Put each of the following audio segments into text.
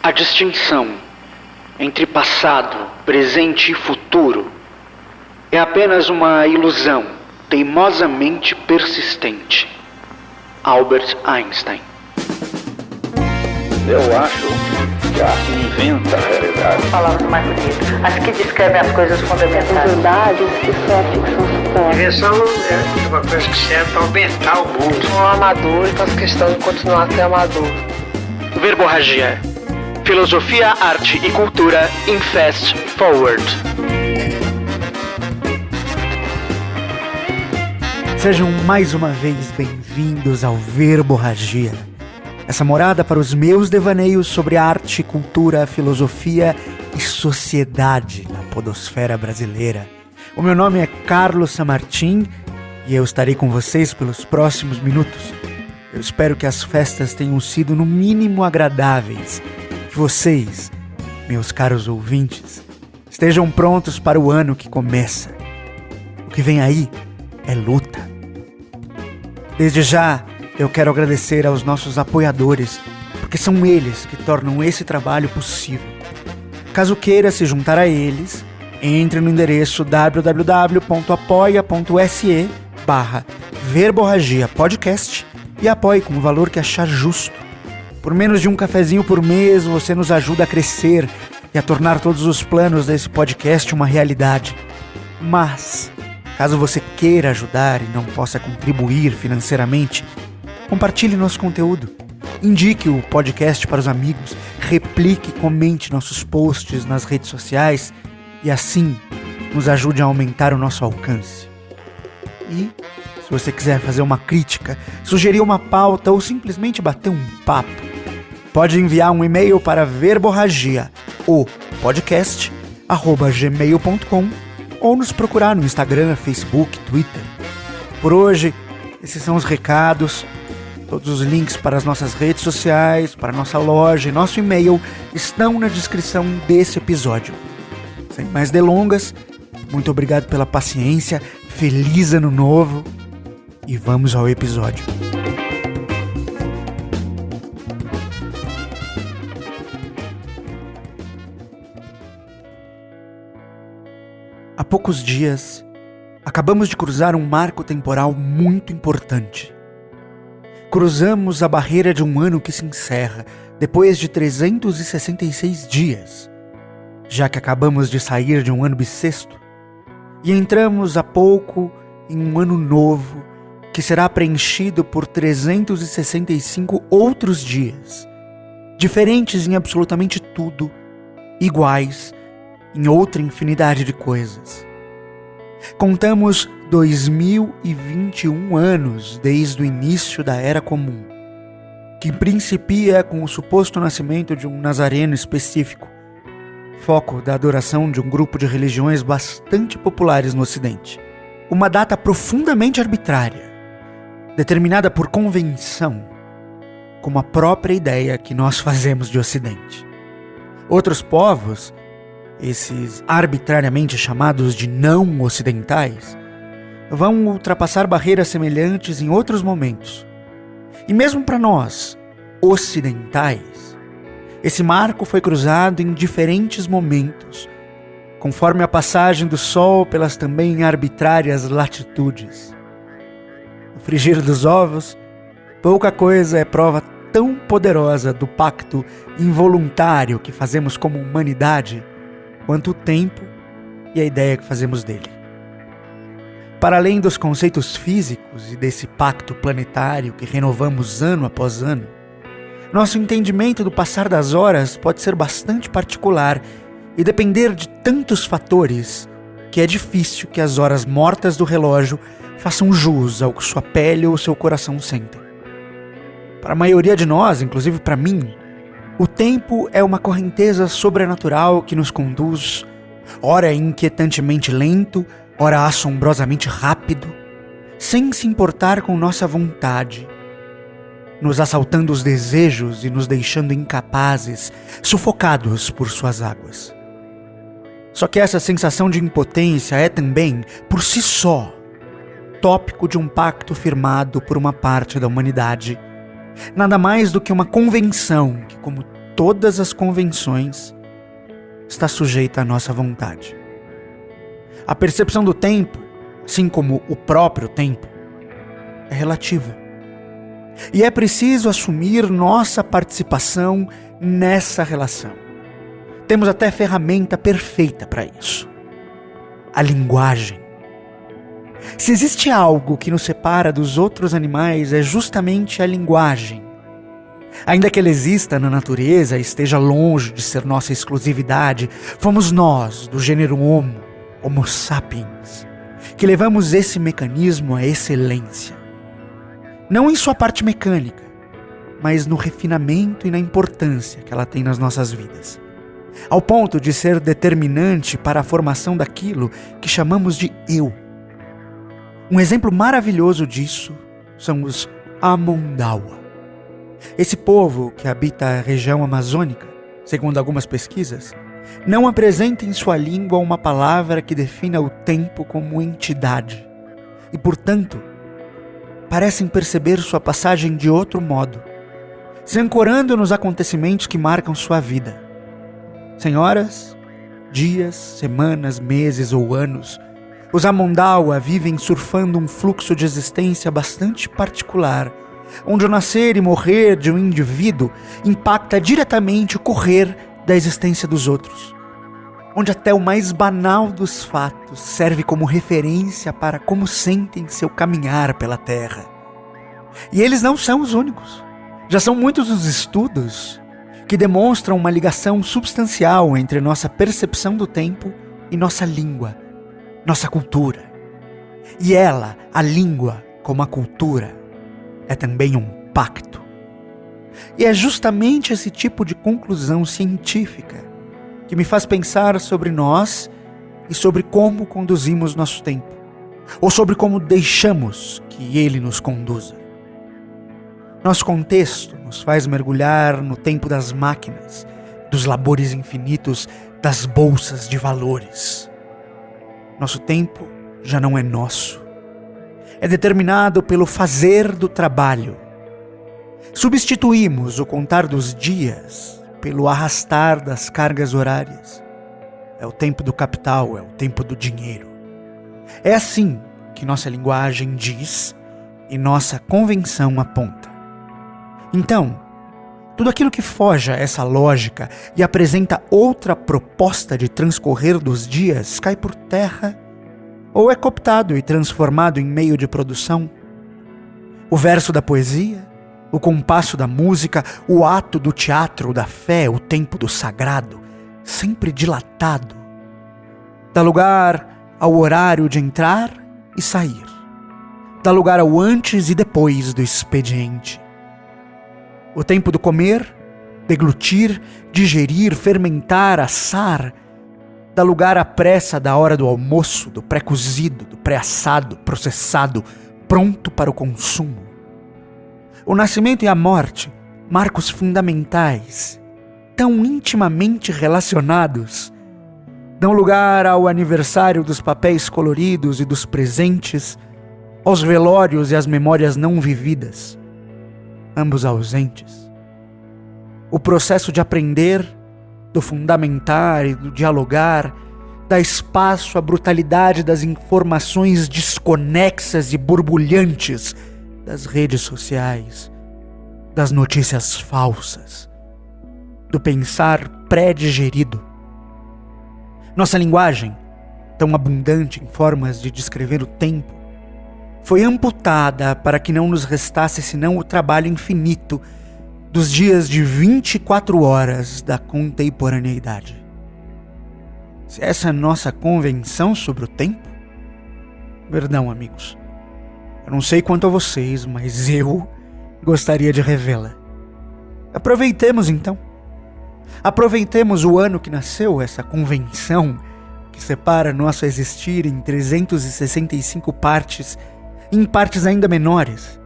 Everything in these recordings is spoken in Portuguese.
A distinção entre passado, presente e futuro é apenas uma ilusão teimosamente persistente. Albert Einstein. Eu acho que a arte inventa a realidade. Palavras mais bonitas. As que descrevem as coisas fundamentais. Verdades que só a ficção suporta. Invenção é uma coisa que serve para aumentar o mundo. Um amador e faço questão de continuar a ser amador. Verborragia. Filosofia, arte e cultura em Fast Forward. Sejam mais uma vez bem-vindos ao Verborragia, essa morada para os meus devaneios sobre arte, cultura, filosofia e sociedade na podosfera brasileira. O meu nome é Carlos Samartim e eu estarei com vocês pelos próximos minutos. Eu espero que as festas tenham sido no mínimo agradáveis, que vocês, meus caros ouvintes, estejam prontos para o ano que começa. O que vem aí é luta. Desde já, eu quero agradecer aos nossos apoiadores, porque são eles que tornam esse trabalho possível. Caso queira se juntar a eles, entre no endereço www.apoia.se/verborragia-podcast e apoie com o valor que achar justo. Por menos de um cafezinho por mês, você nos ajuda a crescer e a tornar todos os planos desse podcast uma realidade. Mas, caso você queira ajudar e não possa contribuir financeiramente, compartilhe nosso conteúdo, indique o podcast para os amigos, replique e comente nossos posts nas redes sociais e assim nos ajude a aumentar o nosso alcance. E, se você quiser fazer uma crítica, sugerir uma pauta ou simplesmente bater um papo, pode enviar um e-mail para verborragia@gmail.com ou nos procurar no Instagram, Facebook, Twitter. Por hoje, esses são os recados. Todos os links para as nossas redes sociais, para a nossa loja e nosso e-mail estão na descrição desse episódio. Sem mais delongas, muito obrigado pela paciência, feliz ano novo e vamos ao episódio. Há poucos dias, acabamos de cruzar um marco temporal muito importante. Cruzamos a barreira de um ano que se encerra depois de 366 dias, já que acabamos de sair de um ano bissexto, e entramos há pouco em um ano novo que será preenchido por 365 outros dias, diferentes em absolutamente tudo, iguais em outra infinidade de coisas. Contamos 2021 anos desde o início da Era Comum, que principia com o suposto nascimento de um nazareno específico, foco da adoração de um grupo de religiões bastante populares no Ocidente. Uma data profundamente arbitrária, determinada por convenção, como a própria ideia que nós fazemos de Ocidente. Outros povos, esses arbitrariamente chamados de não ocidentais, vão ultrapassar barreiras semelhantes em outros momentos. E mesmo para nós, ocidentais, esse marco foi cruzado em diferentes momentos, conforme a passagem do Sol pelas também arbitrárias latitudes. No frigir dos ovos, pouca coisa é prova tão poderosa do pacto involuntário que fazemos como humanidade, quanto o tempo e a ideia que fazemos dele. Para além dos conceitos físicos e desse pacto planetário que renovamos ano após ano, nosso entendimento do passar das horas pode ser bastante particular e depender de tantos fatores que é difícil que as horas mortas do relógio façam jus ao que sua pele ou seu coração sentem. Para a maioria de nós, inclusive para mim, o tempo é uma correnteza sobrenatural que nos conduz, ora inquietantemente lento, ora assombrosamente rápido, sem se importar com nossa vontade, nos assaltando os desejos e nos deixando incapazes, sufocados por suas águas. Só que essa sensação de impotência é também, por si só, tópico de um pacto firmado por uma parte da humanidade. Nada mais do que uma convenção que, como todas as convenções, está sujeita à nossa vontade. A percepção do tempo, assim como o próprio tempo, é relativa. E é preciso assumir nossa participação nessa relação. Temos até ferramenta perfeita para isso: a linguagem. Se existe algo que nos separa dos outros animais, é justamente a linguagem. Ainda que ela exista na natureza e esteja longe de ser nossa exclusividade, fomos nós, do gênero Homo sapiens, que levamos esse mecanismo à excelência. Não em sua parte mecânica, mas no refinamento e na importância que ela tem nas nossas vidas, ao ponto de ser determinante para a formação daquilo que chamamos de eu. Um exemplo maravilhoso disso são os Amondawa. Esse povo que habita a região amazônica, segundo algumas pesquisas, não apresenta em sua língua uma palavra que defina o tempo como entidade e, portanto, parecem perceber sua passagem de outro modo, se ancorando nos acontecimentos que marcam sua vida. Sem horas, dias, semanas, meses ou anos, os Amondawa vivem surfando um fluxo de existência bastante particular, onde o nascer e morrer de um indivíduo impacta diretamente o correr da existência dos outros, onde até o mais banal dos fatos serve como referência para como sentem seu caminhar pela Terra. E eles não são os únicos. Já são muitos os estudos que demonstram uma ligação substancial entre nossa percepção do tempo e nossa língua, nossa cultura. E ela, a língua, como a cultura, é também um pacto. E é justamente esse tipo de conclusão científica que me faz pensar sobre nós e sobre como conduzimos nosso tempo, ou sobre como deixamos que ele nos conduza. Nosso contexto nos faz mergulhar no tempo das máquinas, dos labores infinitos, das bolsas de valores. Nosso tempo já não é nosso. É determinado pelo fazer do trabalho. Substituímos o contar dos dias pelo arrastar das cargas horárias. É o tempo do capital, é o tempo do dinheiro. É assim que nossa linguagem diz e nossa convenção aponta. Então, tudo aquilo que foge a essa lógica e apresenta outra proposta de transcorrer dos dias cai por terra ou é cooptado e transformado em meio de produção. O verso da poesia, o compasso da música, o ato do teatro, da fé, o tempo do sagrado, sempre dilatado, dá lugar ao horário de entrar e sair, dá lugar ao antes e depois do expediente. O tempo do comer, deglutir, digerir, fermentar, assar, dá lugar à pressa da hora do almoço, do pré-cozido, do pré-assado, processado, pronto para o consumo. O nascimento e a morte, marcos fundamentais, tão intimamente relacionados, dão lugar ao aniversário dos papéis coloridos e dos presentes, aos velórios e às memórias não vividas, ambos ausentes. O processo de aprender, do fundamentar e do dialogar, dá espaço à brutalidade das informações desconexas e borbulhantes das redes sociais, das notícias falsas, do pensar pré-digerido. Nossa linguagem, tão abundante em formas de descrever o tempo, foi amputada para que não nos restasse senão o trabalho infinito dos dias de 24 horas da contemporaneidade. Se essa é a nossa convenção sobre o tempo, perdão, amigos, eu não sei quanto a vocês, mas eu gostaria de revê-la. Aproveitemos então. Aproveitemos o ano que nasceu essa convenção que separa nosso existir em 365 partes, em partes ainda menores.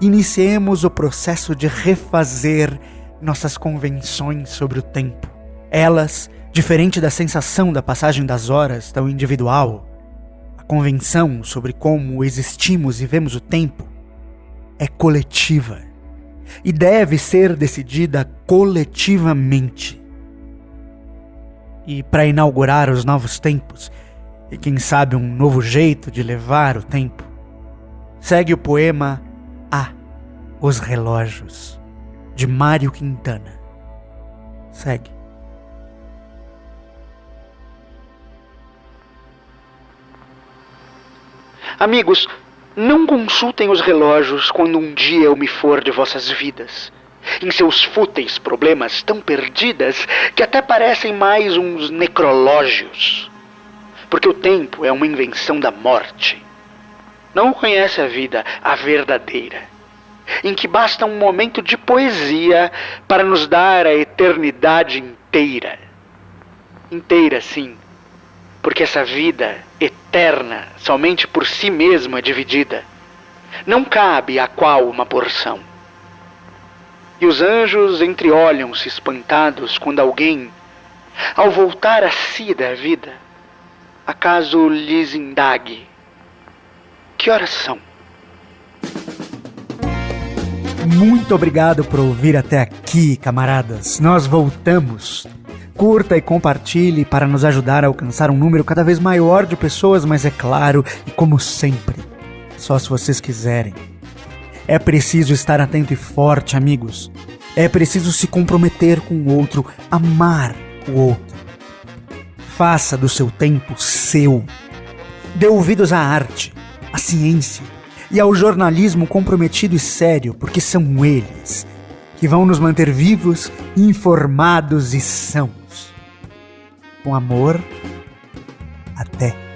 Iniciemos o processo de refazer nossas convenções sobre o tempo. Elas, diferente da sensação da passagem das horas tão individual, a convenção sobre como existimos e vemos o tempo é coletiva. e deve ser decidida coletivamente. E para inaugurar os novos tempos, e quem sabe um novo jeito de levar o tempo, segue o poema Os Relógios, de Mário Quintana. Segue. Amigos, não consultem os relógios quando um dia eu me for de vossas vidas, em seus fúteis problemas tão perdidas que até parecem mais uns necrológios. Porque o tempo é uma invenção da morte. Não conhece a vida, a verdadeira, em que basta um momento de poesia para nos dar a eternidade inteira. Inteira, sim, porque essa vida eterna, somente por si mesma dividida, não cabe a qual uma porção. E os anjos entreolham-se espantados quando alguém, ao voltar a si da vida, acaso lhes indague: que horas são? Muito obrigado por ouvir até aqui, camaradas. Nós voltamos. Curta e compartilhe para nos ajudar a alcançar um número cada vez maior de pessoas, mas é claro, e como sempre, só se vocês quiserem. É preciso estar atento e forte, amigos. É preciso se comprometer com o outro, amar o outro. Faça do seu tempo seu. Dê ouvidos à arte, à ciência e ao jornalismo comprometido e sério, porque são eles que vão nos manter vivos, informados e sãos. Com amor, até.